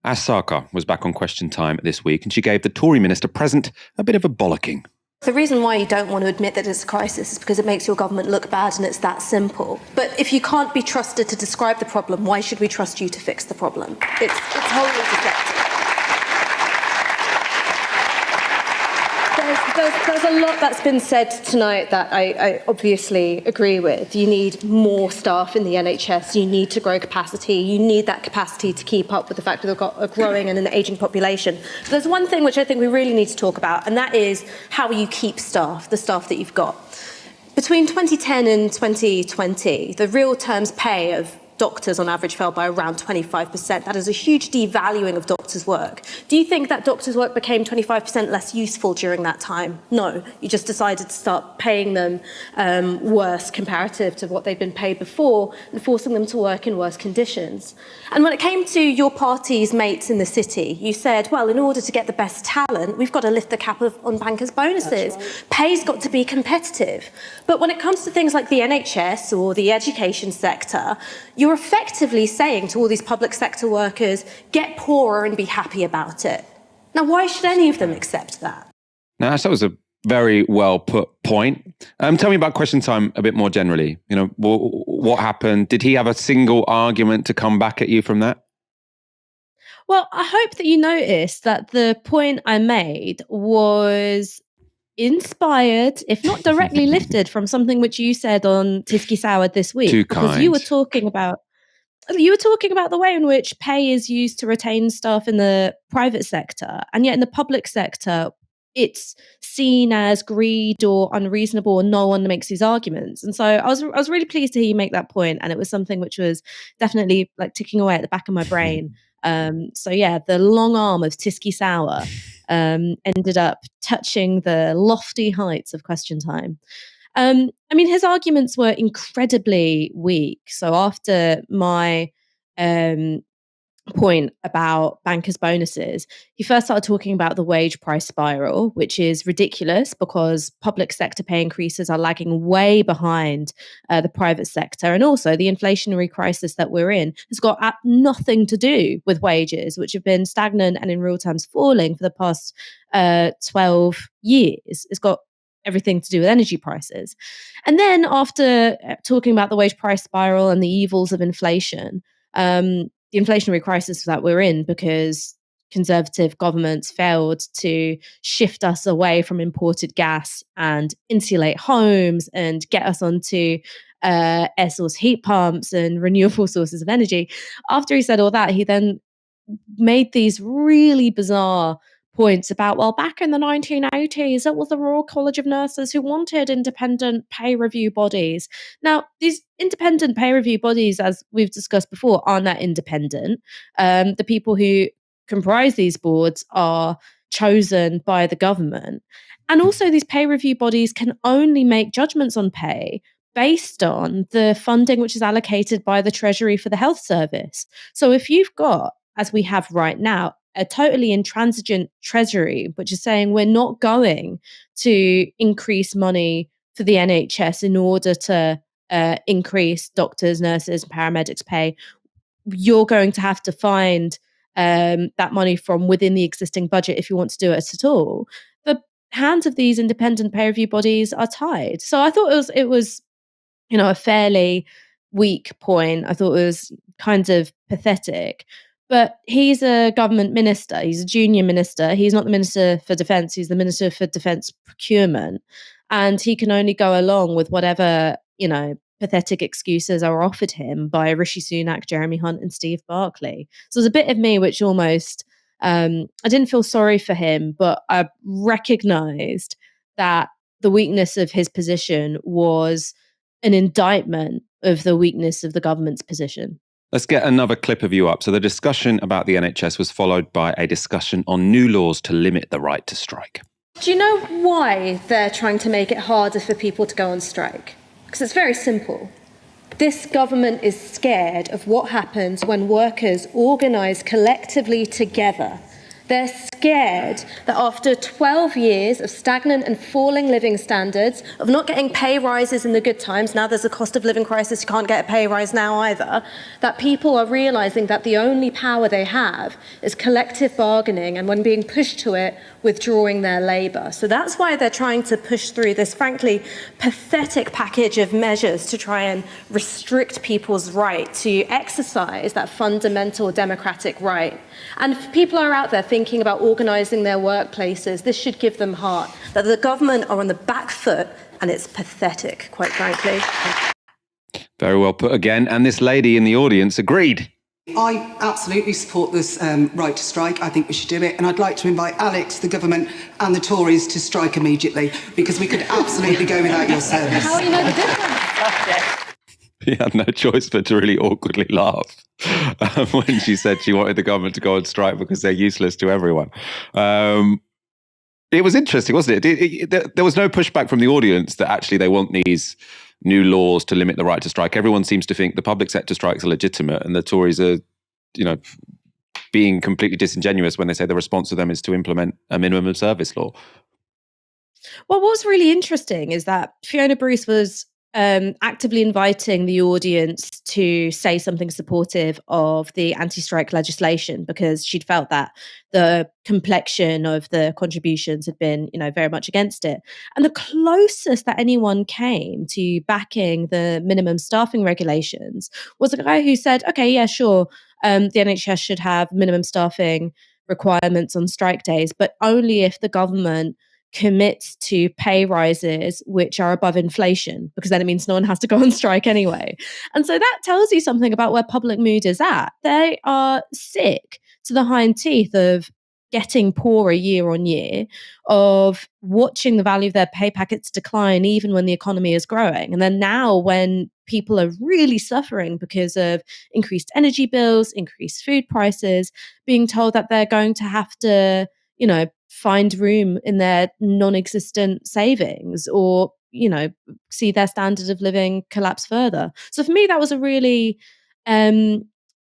As Sarkar was back on Question Time this week, and she gave the Tory minister present a bit of a bollocking. The reason why you don't want to admit that it's a crisis is because it makes your government look bad, and it's that simple. But if you can't be trusted to describe the problem, why should we trust you to fix the problem? It's wholly defective. There's a lot that's been said tonight that I obviously agree with. You need more staff in the NHS. You need to grow capacity. You need that capacity to keep up with the fact that we've got a growing and an ageing population. But there's one thing which I think we really need to talk about, and that is how you keep staff, the staff that you've got. Between 2010 and 2020, the real terms pay of doctors on average fell by around 25%. That is a huge devaluing of doctors' work. Do you think that doctors' work became 25% less useful during that time? No. You just decided to start paying them worse comparative to what they'd been paid before and forcing them to work in worse conditions. And when it came to your party's mates in the city, you said, well, in order to get the best talent, we've got to lift the cap on bankers' bonuses. Right. Pay's got to be competitive. But when it comes to things like the NHS or the education sector, you're effectively saying to all these public sector workers, get poorer and be happy about it. Now, why should any of them accept that? Now, that was a very well put point. Tell me about Question Time a bit more generally. You know, what happened? Did he have a single argument to come back at you from that? Well, I hope that you noticed that the point I made was inspired, if not directly lifted, from something which you said on Tisky Sour this week. Too kind. Because you were talking about the way in which pay is used to retain staff in the private sector, and yet in the public sector, it's seen as greed or unreasonable, and no one makes these arguments. And so I was really pleased to hear you make that point, and it was something which was definitely like ticking away at the back of my brain. So yeah, the long arm of Tisky Sour ended up touching the lofty heights of Question Time. I mean, his arguments were incredibly weak. So after my point about bankers' bonuses, he first started talking about the wage price spiral, which is ridiculous because public sector pay increases are lagging way behind the private sector. And also the inflationary crisis that we're in has got nothing to do with wages, which have been stagnant and in real terms falling for the past 12 years. It's got everything to do with energy prices. And then after talking about the wage price spiral and the evils of inflation, the inflationary crisis that we're in because Conservative governments failed to shift us away from imported gas and insulate homes and get us onto air source heat pumps and renewable sources of energy. After he said all that, he then made these really bizarre points about, well, back in the 1980s, it was the Royal College of Nurses who wanted independent pay review bodies. Now, these independent pay review bodies, as we've discussed before, aren't that independent. The people who comprise these boards are chosen by the government. And also, these pay review bodies can only make judgments on pay based on the funding which is allocated by the Treasury for the health service. So if you've got, as we have right now, a totally intransigent Treasury, which is saying we're not going to increase money for the NHS in order to increase doctors, nurses, paramedics' pay, you're going to have to find that money from within the existing budget if you want to do it at all. The hands of these independent pay review bodies are tied. So I thought it was a fairly weak point. I thought it was kind of pathetic. But he's a government minister. He's a junior minister. He's not the Minister for Defence. He's the Minister for Defence Procurement. And he can only go along with whatever, pathetic excuses are offered him by Rishi Sunak, Jeremy Hunt and Steve Barclay. So there's a bit of me which almost, I didn't feel sorry for him, but I recognised that the weakness of his position was an indictment of the weakness of the government's position. Let's get another clip of you up. So the discussion about the NHS was followed by a discussion on new laws to limit the right to strike. Do you know why they're trying to make it harder for people to go on strike? Because it's very simple. This government is scared of what happens when workers organise collectively together They're scared that after 12 years of stagnant and falling living standards, of not getting pay rises in the good times, now there's a cost of living crisis, you can't get a pay rise now either, that people are realising that the only power they have is collective bargaining, and when being pushed to it, withdrawing their labour. So that's why they're trying to push through this, frankly, pathetic package of measures to try and restrict people's right to exercise that fundamental democratic right. And if people are out there thinking about organising their workplaces, this should give them heart, that the government are on the back foot, and it's pathetic, quite frankly. Very well put again. And this lady in the audience agreed. I absolutely support this right to strike. I think we should do it. And I'd like to invite Alex, the government and the Tories to strike immediately, because we could absolutely go without your service. How do you know the difference? He had no choice but to really awkwardly laugh when she said she wanted the government to go on strike because they're useless to everyone. It was interesting, wasn't it? There was no pushback from the audience that actually they want these new laws to limit the right to strike. Everyone seems to think the public sector strikes are legitimate, and the Tories are, being completely disingenuous when they say the response to them is to implement a minimum service law. Well, what's really interesting is that Fiona Bruce was actively inviting the audience to say something supportive of the anti-strike legislation, because she'd felt that the complexion of the contributions had been, very much against it. And the closest that anyone came to backing the minimum staffing regulations was a guy who said, okay, yeah, sure, the NHS should have minimum staffing requirements on strike days, but only if the government commits to pay rises which are above inflation, because then it means no one has to go on strike anyway. And so that tells you something about where public mood is at. They are sick to the hind teeth of getting poorer year on year, of watching the value of their pay packets decline even when the economy is growing. And then now when people are really suffering because of increased energy bills, increased food prices, being told that they're going to have to, find room in their non-existent savings, or see their standard of living collapse further. So for me, that was a really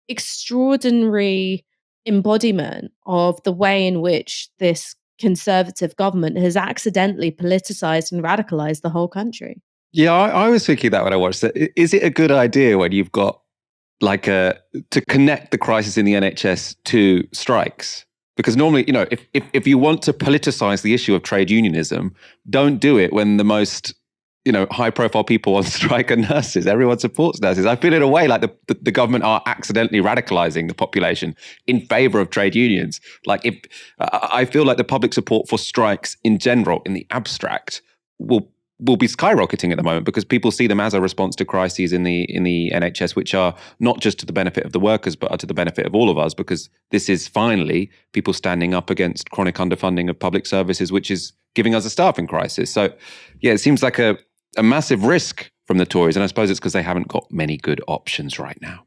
extraordinary embodiment of the way in which this Conservative government has accidentally politicized and radicalized the whole country. Yeah, I was thinking that when I watched it. Is it a good idea when you've got to connect the crisis in the NHS to strikes? Because normally, if you want to politicize the issue of trade unionism, don't do it when the most, high-profile people on strike are nurses. Everyone supports nurses. I feel in a way like the government are accidentally radicalizing the population in favor of trade unions. I feel like the public support for strikes in general, in the abstract, will be skyrocketing at the moment, because people see them as a response to crises in the NHS, which are not just to the benefit of the workers, but are to the benefit of all of us, because this is finally people standing up against chronic underfunding of public services, which is giving us a staffing crisis. So, yeah, it seems like a massive risk from the Tories, and I suppose it's because they haven't got many good options right now.